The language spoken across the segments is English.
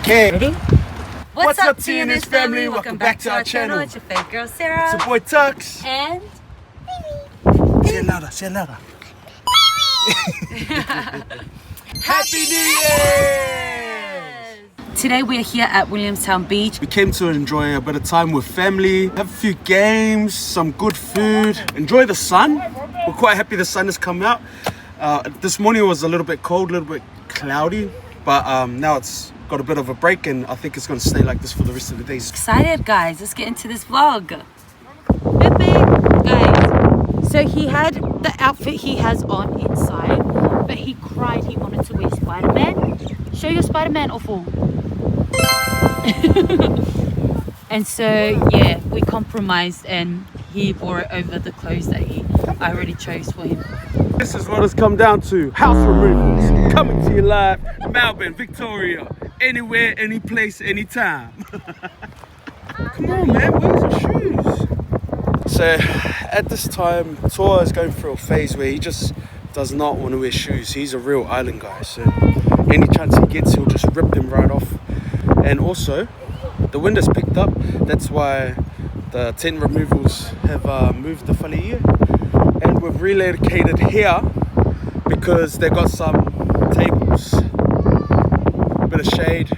Okay. Ready? What's up, TNS family? Welcome back to our channel. It's your fake girl, Sarah. It's your boy, Tuxx. And... Say it louder, say it louder. Happy New Year! Today we're here at Williamstown Beach. We came to enjoy a bit of time with family, have a few games, some good food, enjoy the sun. We're quite happy the sun has come out. This morning was a little bit cold, a little bit cloudy, but now it's got a bit of a break and I think it's going to stay like this for the rest of the days. Excited, guys. Let's get into this vlog. Guys, so he had the outfit he has on inside, but he cried he wanted to wear Spider-Man. Show your Spider-Man, awful. And so yeah, we compromised and he wore it over the clothes that I already chose for him. This is what it's come down to. House removals coming to you live, Melbourne, Victoria, anywhere, any place, anytime. Come on, man, where's your shoes? So at this time, Tor is going through a phase where he just does not want to wear shoes. He's a real island guy, so any chance he gets, he'll just rip them right off. And also, the wind has picked up. That's why the tent removals have moved the Whaliia. And we've relocated here because they got some tables, a bit of shade.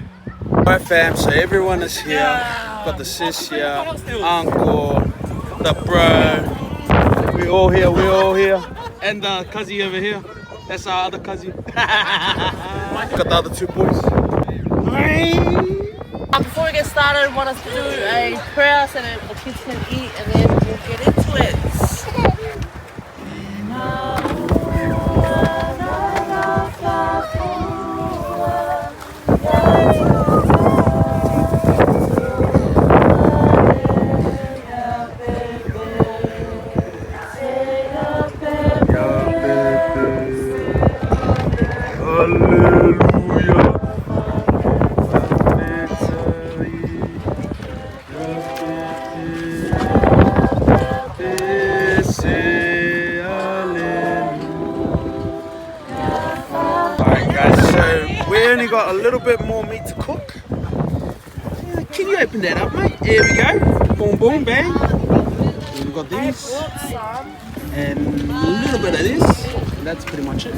Alright fam, so everyone is here. Got the sis here, uncle, the bro. We all here. And the cuzzy over here. That's our other cuzzy. Got the other two boys. Before we get started, I want us to do a prayer so that the kids can eat and then we'll get into it. Got a little bit more meat to cook. Can you open that up, mate? There we go. Boom, boom, bang. We've got these. And a little bit of this. And that's pretty much it.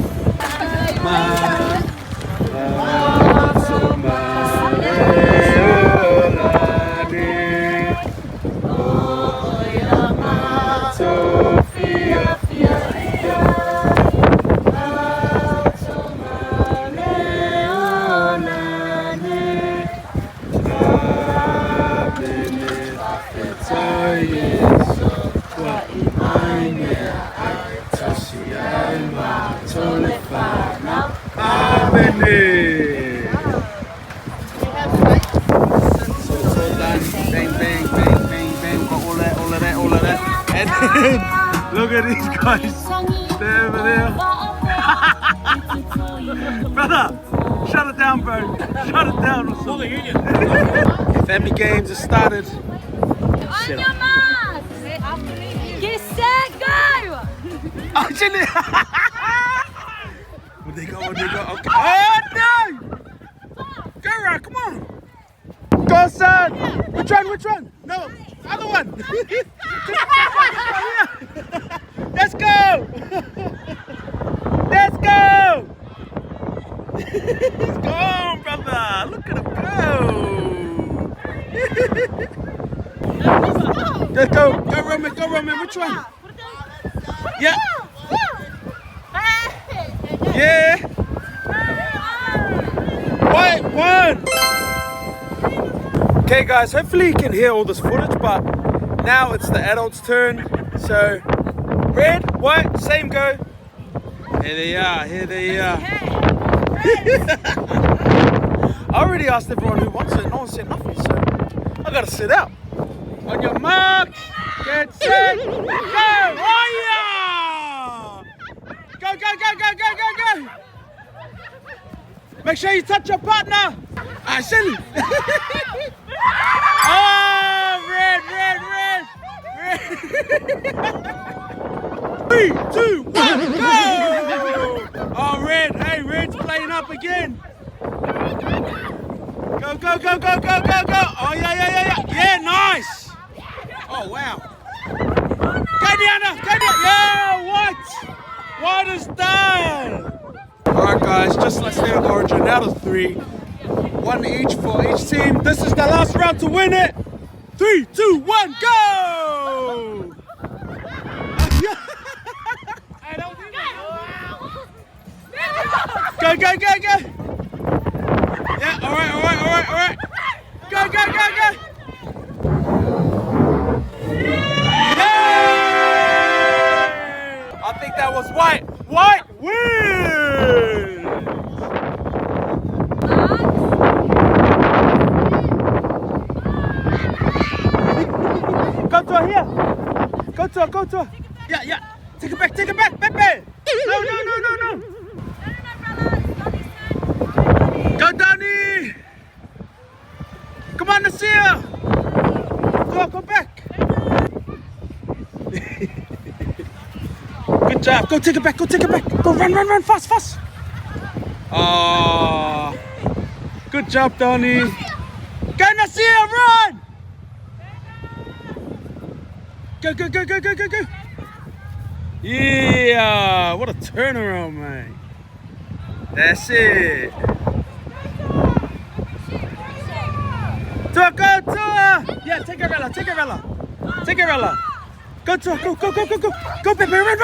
Look at these guys. They're over there. Brother, shut it down, bro. Shut it down or something. Family games have started. On your mark! Get set, go! Oh, chilli! Would they go? Okay. Oh, no! Go, right, come on. Go, son. Which one? No, other one. Let's go! Let's go! He's gone, brother. Look at him go. Let's go. Go, Roman. Which one? Yeah. Yeah. White one. Okay, guys. Hopefully you can hear all this footage, but now it's the adults' turn. So, red, white, same go. Here they are. I already asked everyone who wants it. No one said nothing, so I gotta sit out. On your mark, get set, go! Oh yeah! Go! Make sure you touch your partner. Silly. Oh, red. 3, 2, 1, go! Oh, red. Hey, red's playing up again. Go. Go, go, go, go, go, go, go. Oh, yeah, yeah, yeah, yeah. Yeah, nice. Oh, wow. Go, Diana. Go, Diana. Yeah, what? What is that? All right, guys, just like State of Origin, out of 3. 1 each for each team. This is the last round to win it. 3, 2, 1, go! Go, go, go, go! Yeah, all right, all right, all right, all right. Go, go, go, go! Yay! I think that was white. White wins! Go to her here. Go to her, go to her. Yeah, yeah. Take it back, Pepe. No, no, no, no, no. Go, Danny. Come on, Nasir. Go back. Good job. Go take it back, go take it back. Go run, fast. Oh, good job, Donny. Go, Nasir, run. Go. Yeah, what a turnaround, man. That's it. To her. Yeah, take her, Rella. Go to her, go. Go, baby, run.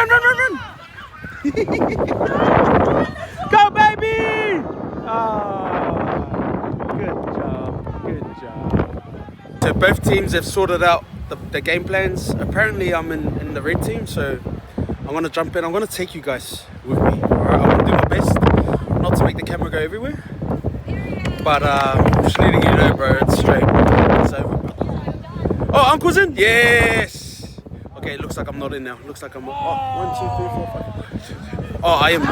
Go, baby. Good job. So both teams have sorted out the game plans. Apparently I'm in the red team, so I'm gonna jump in. I'm gonna take you guys with me. Alright, I'm gonna do my best not to make the camera go everywhere. But just letting you know, bro, it's straight. It's over, bro. Oh, Uncle's in? Yes! Okay, it looks like I'm not in now. Looks like I'm 1, 2, 3, 4, 5. Oh, I am in.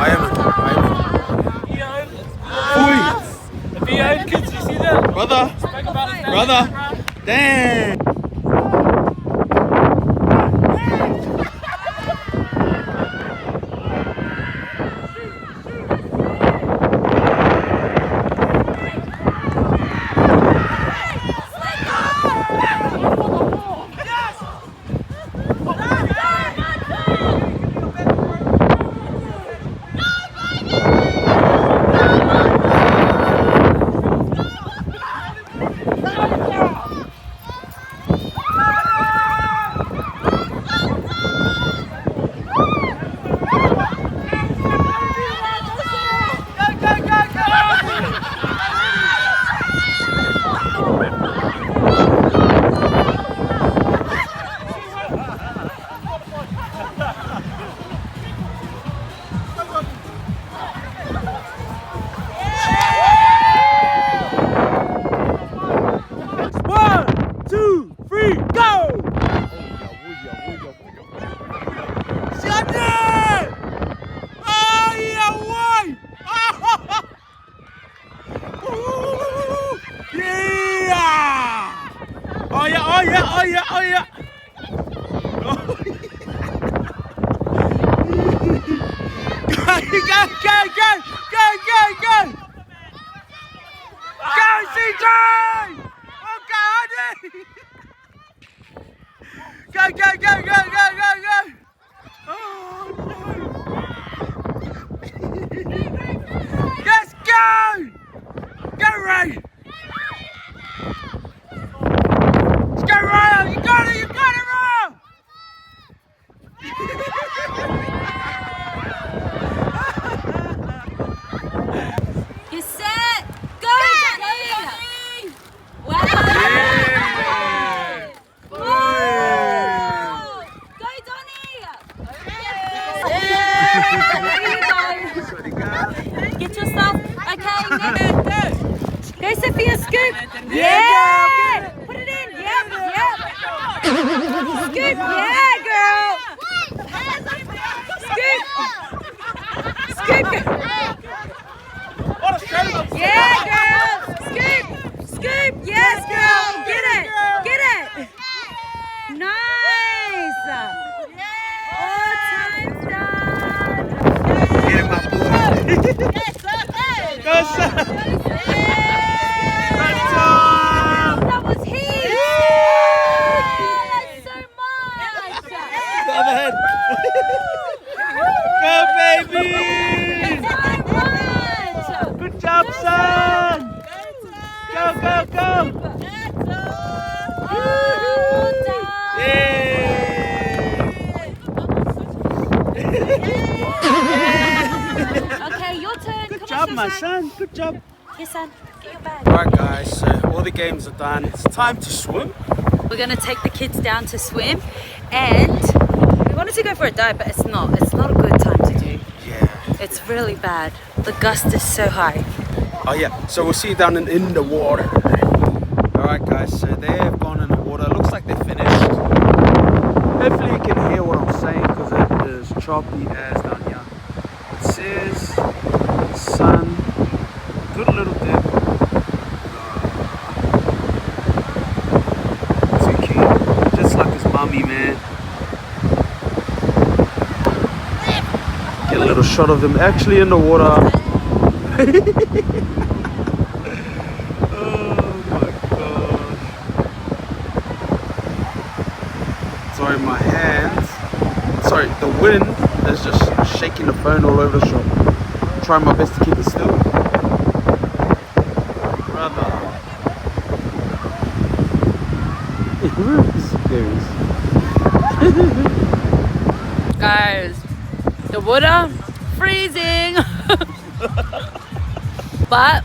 If you own kids, you see that? Brother. Damn. Oh yeah. Go. Go, CJ! Oh, God! Go! Oh, no! Let's go! Go, Ray! Let's go, Ryan! You got it, Ryan! You're set! Go, Johnny! Wow! Yeah. Go, Donny! Get yourself. Okay, next. Go, Sophia, scoop. Yeah! Put it in. Yep. Scoop. Yeah, girl. Scoop. Yeah, girl. Scoop. Yes, girl. Get it. Nice. All time's done. Get my boy. Go, son. Nice, son. Good job. Here, son. Get your bag. Alright guys, so all the games are done. It's time to swim. We're gonna take the kids down to swim, and we wanted to go for a dive, but it's not a good time to do. Yeah. It's really bad. The gust is so high. Oh yeah, so we'll see you down in the water. Alright guys, so they have gone in the water. Looks like they're finished. Hopefully you can hear what I'm saying because it is choppy as down here. It says sun, good little dip. Too cute, just like his mommy, man. Get a little shot of them actually in the water. Sorry, my hands. Sorry, the wind is just shaking the phone all over the shop. Trying my best to keep it still. Brother. Guys, the water freezing. But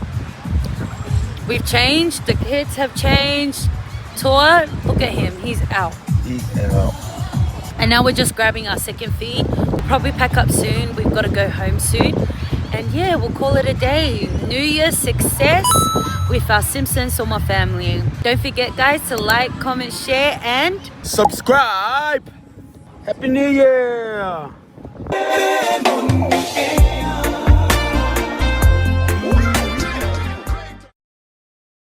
we've changed. The kids have changed. Tor, look at him. He's out. He's out. And now we're just grabbing our second feed. We'll probably pack up soon. We've got to go home soon. And yeah, we'll call it a day. New Year success with our Simpsons Soma family. Don't forget, guys, to like, comment, share, and subscribe. Happy New Year.